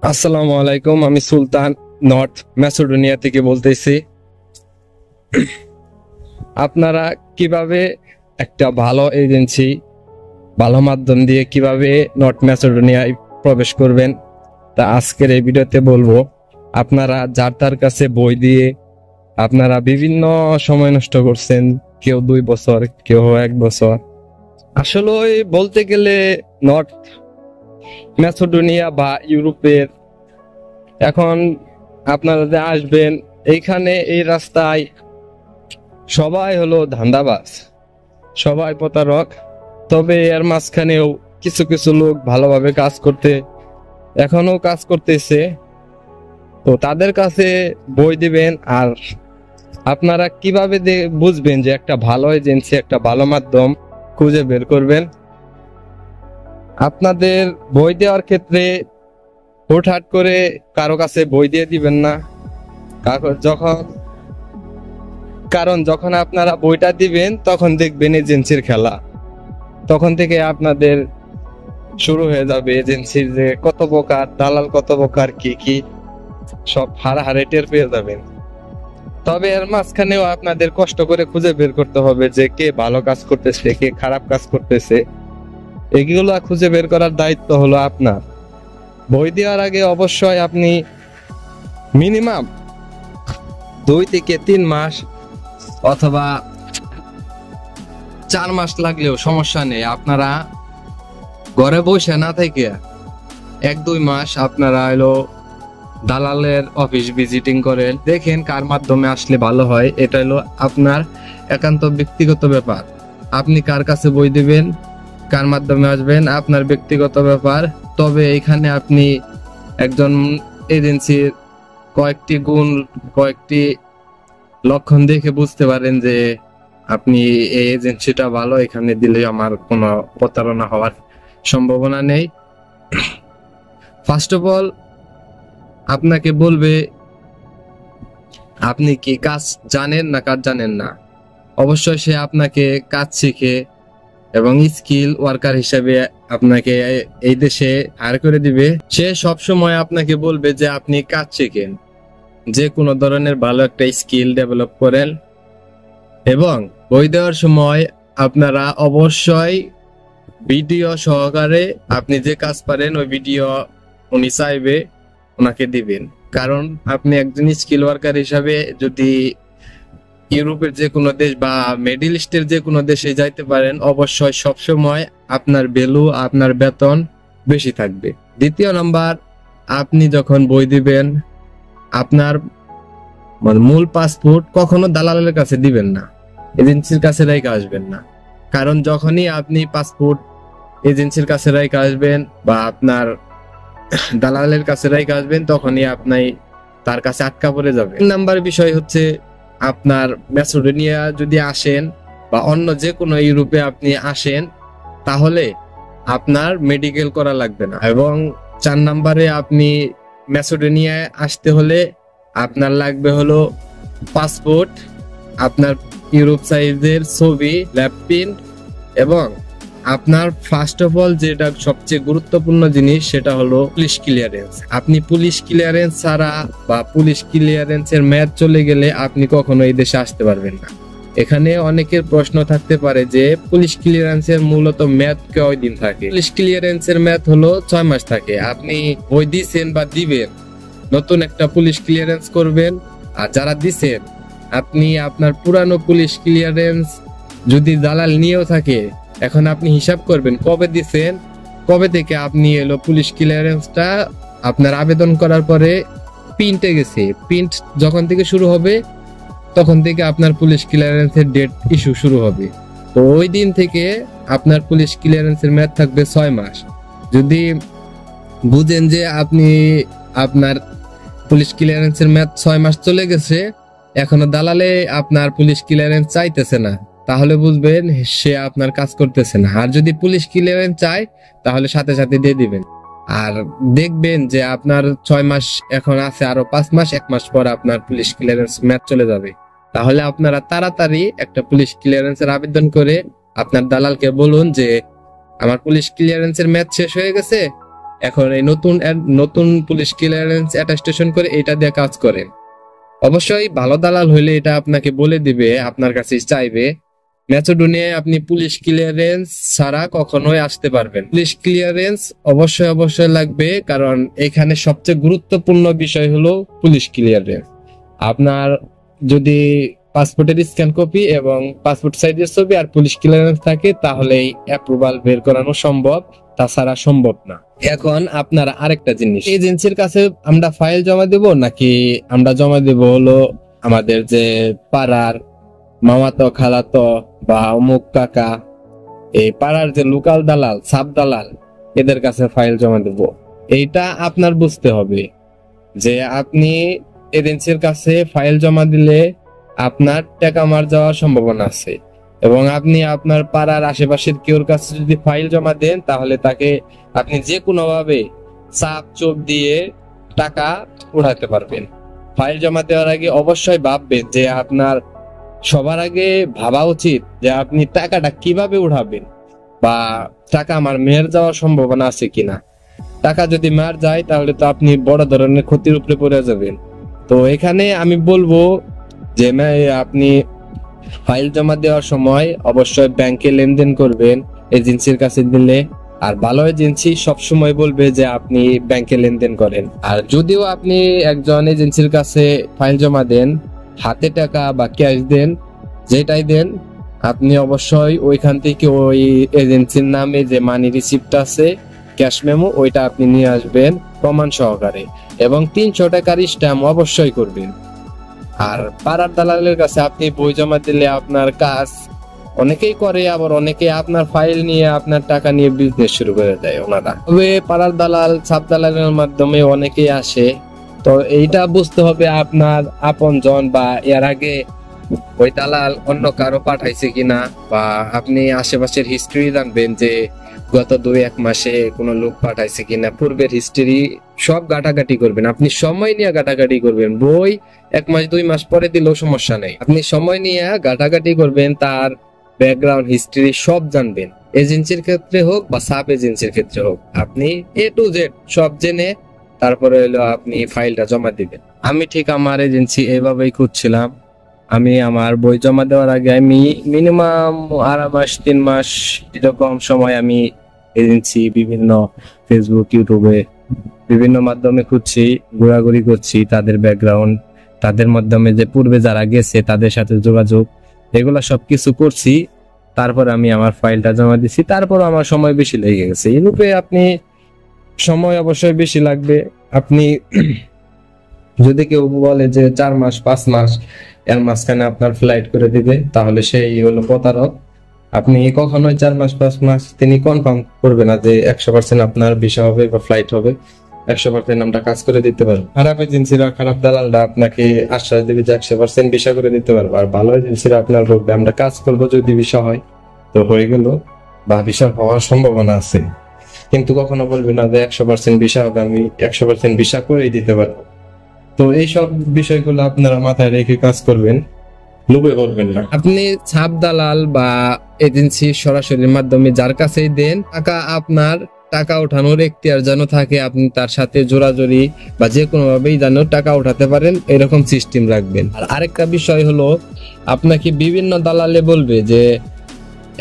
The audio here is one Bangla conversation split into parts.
আসসালামু আলাইকুম, আমি সুলতান নর্থ ম্যাসেডোনিয়া থেকে বলতেছি। আপনারা কিভাবে একটা ভালো এজেন্সি, ভালো মাধ্যম দিয়ে কিভাবে নর্থ ম্যাসেডোনিয়ায় প্রবেশ করবেন তা আজকের এই ভিডিওতে বলবো। আপনারা যার তার কাছে বই দিয়ে আপনারা বিভিন্ন সময় নষ্ট করছেন, কেউ 2 বছর, কেউ 1 বছর। আসলে বলতে গেলে নর্থ ম্যাসেডোনিয়া বা ইউরোপের এখন আপনারা যে আসবেন এইখানে এই রাস্তায় সবাই হলো ধান্দাবাজ, সবাই প্রতারক। তবে এর মাঝখানেও কিছু কিছু লোক ভালোভাবে এখনো কাজ করতেছে, তো তাদের কাছে বই দিবেন। আর আপনারা কিভাবে বুঝবেন যে একটা ভালো এজেন্সি, একটা ভালো মাধ্যম খুঁজে বের করবেন। আপনাদের বই দেওয়ার ক্ষেত্রে হুটহাট করে কারো কাছে বই দিয়ে দিবেন না। কারণ যখন আপনারা বইটা দিবেন তখন দেখবেন এজেন্সির খেলা। তখন থেকে আপনাদের শুরু হয়ে যাবে এজেন্সির যে কত প্রকার, দালাল কত প্রকার, কি সব হারে টের পেয়ে যাবেন। তবে এর মাঝখানেও আপনাদের কষ্ট করে খুঁজে বের করতে হবে যে কে ভালো কাজ করতেছে, কে খারাপ কাজ করতেছে। এগুলো খুঁজে বের করার দায়িত্ব হলো আপনার। বই দেওয়ার আগে অবশ্যই আপনি মিনিমাম 2 থেকে 3 মাস অথবা 4 মাস লাগলেও সমস্যা নেই। আপনারা ঘরে বসে না থেকে 1-2 মাস আপনারা হলো দালালের অফিস ভিজিটিং করেন, দেখেন কার মাধ্যমে আসলে ভালো হয়। এটা হলো আপনার একান্ত ব্যক্তিগত ব্যাপার। আপনি কার কাছে বই দিবেন, কার মাধ্যমে আসবেন, আপনার ব্যক্তিগত ব্যাপার। তবে এখানে আপনি একজন এজেন্সির কয়েকটি লক্ষণ দেখে বুঝতে পারেন যে আপনি এই এজেন্সিটা ভালো, এখানে দিলে আমার কোনো প্রতারণা হওয়ার সম্ভাবনা নেই। ফার্স্ট অফ অল আপনাকে বলবে আপনি কি কাজ জানেন না কাজ জানেন না। অবশ্যই সে আপনাকে কাজ শিখে এবং স্কিল ওয়ার্কার হিসেবে আপনাকে এই দেশে হায়ার করে দিবে। সে সব সময় আপনাকে বলবে যে আপনি কাজ শিখেন, যে কোনো ধরনের ভালো একটা স্কিল ডেভেলপ করেন। এবং বই দেওয়ার সময় আপনারা অবশ্যই ভিডিও সহকারে আপনি যে কাজ পারেন ওই ভিডিও উনি চাইবে ওনাকে দিবেন। কারণ আপনি একজন স্কিল ওয়ার্কার হিসাবে যদি ইউরোপের যে কোনো দেশ বা মিডল ইস্টের যে কোনো দেশে যাইতে পারেন, অবশ্যই সবসময় আপনার ভ্যালু, আপনার বেতন বেশি থাকবে। দ্বিতীয় নাম্বার, আপনি যখন বই দিবেন আপনার মূল পাসপোর্ট কখনো দালালের কাছে দিবেন না, এজেন্সির কাছে রেখে আসবেন না। কারণ যখনই আপনি পাসপোর্ট এজেন্সির কাছে রেখে আসবেন বা আপনার দালালের কাছে রেখে আসবেন, তখনই আপনি তার কাছে আটকা পড়ে যাবে। 3 নাম্বার বিষয় হচ্ছে, আপনার ম্যাসেডোনিয়া যদি আসেন বা অন্য যে কোনো ইউরোপে আপনি আসেন, তাহলে আপনার মেডিকেল করা লাগবে না। এবং 4 নাম্বারে আপনি ম্যাসেডোনিয়ায় আসতে হলে আপনার লাগবে হলো পাসপোর্ট, আপনার ইউরোপ সাইজের ছবি, ল্যাব প্রিন্ট, এবং আপনার ফার্স্ট অফ অল যেটা সবচেয়ে গুরুত্বপূর্ণ জিনিস সেটা হলো পুলিশ ক্লিয়ারেন্স। আপনি পুলিশ ক্লিয়ারেন্স ছাড়া বা পুলিশ ক্লিয়ারেন্সের মেয়াদ চলে গেলে আপনি কখনো এই দেশে আসতে পারবেন না। এখানে অনেকের প্রশ্ন থাকতে পারে যে পুলিশ ক্লিয়ারেন্সের মূলত মেয়াদ কয় দিন থাকে। পুলিশ ক্লিয়ারেন্সের মেয়াদ হলো 6 মাস থাকে। আপনি বই দিছেন বা দিবেন, নতুন একটা পুলিশ ক্লিয়ারেন্স করবেন। আর যারা দিছেন, আপনি আপনার পুরানো পুলিশ ক্লিয়ারেন্স যদি দালাল নিয়েও থাকে, এখন আপনি হিসাব করবেন কবে দিছেন, কবে থেকে আপনি এলো পুলিশ ক্লিয়ারেন্সটা আপনার আবেদন করার পরে প্রিন্টে গেছে। প্রিন্ট যখন থেকে শুরু হবে তখন থেকে আপনার পুলিশ ক্লিয়ারেন্সের ডেট ইস্যু শুরু হবে। তো ওই দিন থেকে আপনার পুলিশ ক্লিয়ারেন্সের মেয়াদ থাকবে 6 মাস। যদি বুঝেন যে আপনার পুলিশ ক্লিয়ারেন্সের মেয়াদ 6 মাস চলে গেছে, এখনো দালালে আপনার পুলিশ ক্লিয়ারেন্স চাইতেছে না, তাহলে বুঝবেন সে আপনার কাজ করতেছে না। আর যদি পুলিশ ক্লিয়ারেন্স চায় তাহলে সাথে সাথে দিয়ে দিবেন। আর দেখবেন যে আপনার 6 মাস এখন আছে, আরো 5 মাস, 1 মাস পর আপনার পুলিশ ক্লিয়ারেন্স মেয়াদ চলে যাবে। তাহলে আপনারা তাড়াতাড়ি একটা পুলিশ ক্লিয়ারেন্সের আবেদন করে আপনার দালালকে বলুন যে আমার পুলিশ ক্লিয়ারেন্সের মেয়াদ শেষ হয়ে গেছে, এখন এই নতুন পুলিশ ক্লিয়ারেন্স অ্যাটাস্টেশন করে এটা দিয়ে কাজ করেন। অবশ্যই ভালো দালাল হইলে এটা আপনাকে বলে দিবে, আপনার কাছে চাইবে ম্যাসেডোনিয়ায় আপনি পুলিশ ক্লিয়ারেন্স ছাড়া কখনোই আসতে পারবেন। পুলিশ ক্লিয়ারেন্স অবশ্যই লাগবে, কারণ এখানে সবচেয়ে গুরুত্বপূর্ণ বিষয় হলো পুলিশ ক্লিয়ারেন্স। আপনার যদি পাসপোর্টের স্ক্যান কপি এবং পাসপোর্ট সাইজের ছবি আর পুলিশ ক্লিয়ারেন্স থাকে তাহলেই অ্যাপ্রুভাল বের করানো সম্ভব, তাছাড়া সম্ভব না। এখন আপনারা আরেকটা জিনিস, এজেন্সির কাছে আমরা ফাইল জমা দেব নাকি আমরা জমা দেব হলো আমাদের যে পাড়ার মামাতো খালাতো বা অমুক কাকা, এই পাড়ার যে লোকাল দালাল সাব দালাল এদের কাছে ফাইল জমা দেব? এইটা আপনার বুঝতে হবে যে আপনি এজেন্সির কাছে ফাইল জমা দিলে আপনার টাকা মার যাওয়ার সম্ভাবনা আছে, এবং আপনি আপনার পাড়ার আশেপাশের কেউর কাছে যদি ফাইল জমা দেন তাহলে তাকে আপনি যে কোনো ভাবে চাপ চোপ দিয়ে টাকা উঠাতে পারবেন। ফাইল জমা দেওয়ার আগে অবশ্যই ভাববেন যে আপনার সবার আগে ভাবা উচিত যে আপনি টাকাটা কিভাবে উঠাবেন, বা টাকা আমার মেয়ের যাওয়ার সম্ভাবনা আছে কিনা। টাকা যদি মার যায় তাহলে তো আপনি বড় ধরনের ক্ষতির উপরে পড়ে যাবেন। তো এখানে আমি বলবো যে আপনি ফাইল জমা দেওয়ার সময় অবশ্যই ব্যাংকে লেনদেন করবেন এজেন্সির কাছে দিলে। আর ভালো এজেন্সি সবসময় বলবে যে আপনি ব্যাংকে লেনদেন করেন। আর যদিও আপনি একজন এজেন্সির কাছে ফাইল জমা দেন, হাতে টাকা বা ক্যাশ দেন, যেটাই দেন, আপনি অবশ্যই ওইখান থেকে ওই এজেন্সির নামে যে মানি রিসিপ্ট আছে, ক্যাশ মেমো, ওইটা আপনি নিয়ে আসবেন প্রমাণ সহকারে, এবং 300 টাকার স্ট্যাম্প অবশ্যই করবেন। আর পাড়ার দালালের কাছে আপনি বই জমা দিলে আপনার কাজ অনেকেই করে, আবার অনেকে আপনার ফাইল নিয়ে আপনার টাকা নিয়ে বিজনেস শুরু করে দেয় ওনারা। তবে পাড়ার দালাল সাব দালালের মাধ্যমে অনেকেই আসে। তো এইটা বুঝতে হবে আপনার আপনজন বা এর আগে ওই দালাল অন্য কারো পাঠাইছে কিনা, বা আপনি আশেপাশের হিস্ট্রি জানবেন যে গত 2-1 মাসে কোনো লোক পাঠাইছে কিনা, পূর্বের হিস্ট্রি সব ঘাটাঘাটি করবেন। আপনি সময় নিয়ে ঘাটাঘাটি করবেন, বই 1 মাস 2 মাস পরে দিলেও সমস্যা নেই, আপনি সময় নিয়ে ঘাটাঘাটি করবেন, তার ব্যাকগ্রাউন্ড হিস্ট্রি সব জানবেন। এজেন্সির ক্ষেত্রে হোক বা সাব এজেন্সির ক্ষেত্রে হোক, আপনি A to Z সব জেনে তারপরে হলো আপনি ফাইলটা জমা দিবেন। আমি ঠিক আমার এজেন্সি এইভাবেই খুঁজছিলাম। আমি আমার বই জমা দেওয়ার আগে আমি মিনিমাম 2.5 মাস 3 মাস এরকম সময় আমি এজেন্সি বিভিন্ন ফেসবুক ইউটিউবে বিভিন্ন মাধ্যমে খুঁজছি, ঘোরাঘুরি করছি, তাদের ব্যাকগ্রাউন্ড, তাদের মাধ্যমে যে পূর্বে যারা গেছে তাদের সাথে যোগাযোগ, এগুলা সবকিছু করছি। তারপর আমি আমার ফাইলটা জমা দিছি। তারপর আমার সময় বেশি লেগে গেছে। ইউরোপে আপনি সময় অবশ্যই বেশি লাগবে। আপনি যদি কেউ বলে যে 4 মাস 5 মাস এর মাঝখানে আপনার ফ্লাইট করে দিবে, তাহলে সেই হলো প্রতারক। আপনি কখনোই 4 মাস 5 মাস তিনি কনফার্ম করবে না যে 100% আপনার ভিসা হবে বা ফ্লাইট হবে, 100% আমরা কাজ করে দিতে পারবো। খারাপ এজেন্সিরা, খারাপ দালালরা আপনাকে আশ্বাস দেবে যে 100% ভিসা করে দিতে পারবো, আর ভালো এজেন্সিরা আপনার বলবে আমরা কাজ করবো, যদি ভিসা হয় তো হয়ে গেল, বা ভিসা হওয়ার সম্ভাবনা আছে, কিন্তু কখনো বলবে না যে 100% ভিসা হবে, আমি 100% ভিসা করেই দিতে পারবো। তো এইসব বিষয়গুলো আপনারা মাথায় রেখে কাজ করবেন, লোভে করবেন না। আপনি ছাপ দালাল বা এজেন্সি সরাসরি মাধ্যমে যার কাছেই দেন, আপনার টাকা ওঠানোর এখতিয়ার যেন থাকে, আপনি তার সাথে জোরাজোরি বা যে কোনো ভাবেই যেন টাকা উঠাতে পারেন, এরকম সিস্টেম রাখবেন। আর আরেকটা বিষয় হলো, আপনাকে বিভিন্ন দালালে বলবে যে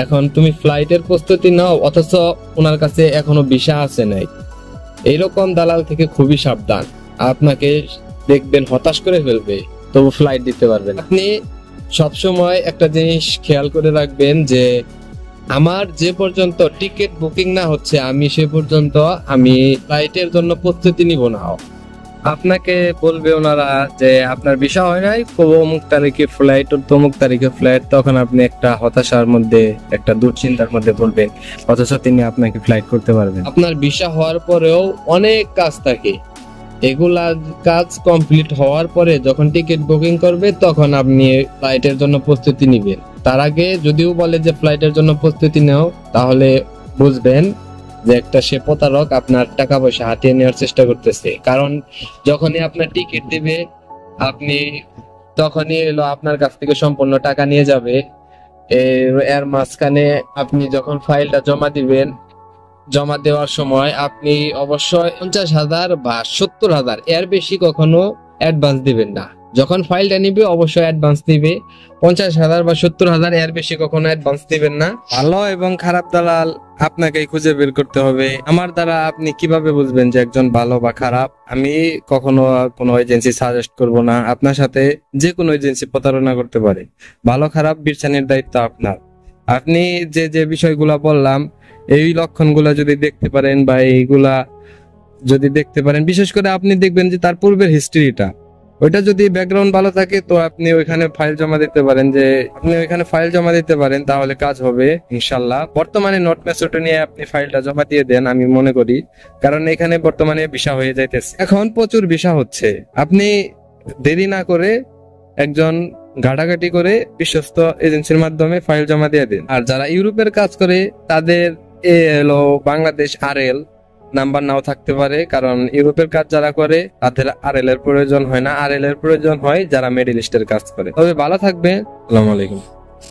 এখন তুমি ফ্লাইটের প্রস্তুতি নাও, অথচ ওনার কাছে এখনো ভিসা আছে নাই। এইরকম দালাল থেকে খুবই সাবধান, আপনাকে দেখবেন হতাশ করে ফেলবে, তবু ফ্লাইট দিতে পারবেন। আপনি সবসময় একটা জিনিস খেয়াল করে রাখবেন যে আমার যে পর্যন্ত টিকিট বুকিং না হচ্ছে, আমি সে পর্যন্ত আমি ফ্লাইটের জন্য প্রস্তুতি নিব না। আপনাকে বলবে ওনারা যে আপনার ভিসা হয় নাই, অমুক তারিখে ফ্লাইট, তমুক তারিখে ফ্লাইট, তখন আপনি একটা হতাশার মধ্যে, একটা দুশ্চিন্তার মধ্যে পড়বেন, অথচ তিনি আপনাকে ফ্লাইট করতে পারবেন। আপনার ভিসা হওয়ার পরেও অনেক কাজ থাকে, এগুলা কাজ কমপ্লিট হওয়ার পরে যখন টিকিট বুকিং করবে তখন আপনি ফ্লাইটের জন্য প্রস্তুতি নিবেন। তার আগে যদিও বলে যে ফ্লাইটের জন্য প্রস্তুতি নাও, তাহলে বুঝবেন যে একটা সে প্রতারক আপনার টাকা পয়সা হাতিয়ে নেওয়ার চেষ্টা করতেছে। কারণ যখনই আপনার টিকিট দিবে, আপনি তখনই এলো আপনার কাছ থেকে সম্পূর্ণ টাকা নিয়ে যাবে। এর মাঝখানে আপনি যখন ফাইলটা জমা দিবেন, জমা দেওয়ার সময় আপনি অবশ্যই 50,000 বা 70,000 এর বেশি কখনো অ্যাডভান্স দিবেন না। যখন ফাইলটা নিবে অবশ্যই অ্যাডভান্স দিবে। 50,000 বা 70,000 এর বেশি কখনো অ্যাডভান্স দিবেন না। ভালো এবং খারাপ দালাল আপনাকেই খুঁজে বের করতে হবে। আমার দ্বারা আপনি কিভাবে বুঝবেন যে একজন ভালো বা খারাপ? আমি কখনো কোনো এজেন্সি সাজেস্ট করব না। আপনার সাথে যে কোনো এজেন্সি প্রতারণা করতে পারে। ভালো খারাপ বিবেচনার দায়িত্ব আপনার। আপনি যে যে বিষয়গুলা বললাম এই লক্ষণগুলা যদি দেখতে পারেন বা এইগুলা যদি দেখতে পারেন, বিশেষ করে আপনি দেখবেন যে তার পূর্বের হিস্ট্রিটা, ওইটা যদি ব্যাকগ্রাউন্ড ভালো থাকে তো আপনি ওইখানে ফাইল জমা দিতে পারেন, তাহলে কাজ হবে ইনশাল্লাহ। বর্তমানে নোট মেসোটো নিয়ে আপনি ফাইলটা জমা দিয়ে দেন, আমি মনে করি, কারণ এখানে বর্তমানে ভিসা হয়ে যাইতেছে, এখন প্রচুর ভিসা হচ্ছে। আপনি দেরি না করে একজন ঘাটাঘাটি করে বিশ্বস্ত এজেন্সির মাধ্যমে ফাইল জমা দিয়ে দিন। আর যারা ইউরোপের কাজ করে তাদের বাংলাদেশ RL নাম্বার নাও থাকতে পারে, কারণ ইউরোপের কাজ যারা করে তাদের RL এর প্রয়োজন হয় না। RL এর প্রয়োজন হয় যারা মিডল ইস্টের কাজ করে। তবে ভালো থাকবে। আসসালামু আলাইকুম।